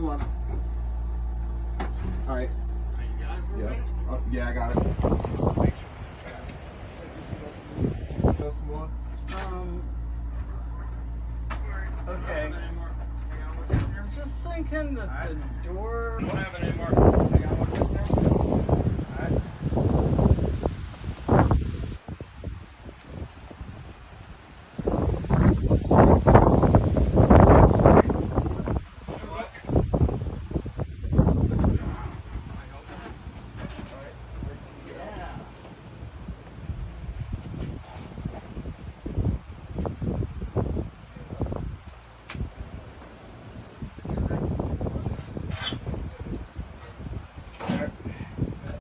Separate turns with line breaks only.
on. All right. Yeah. Yeah, I got it.
Okay. I'm just thinking that the door.
Don't have it anymore.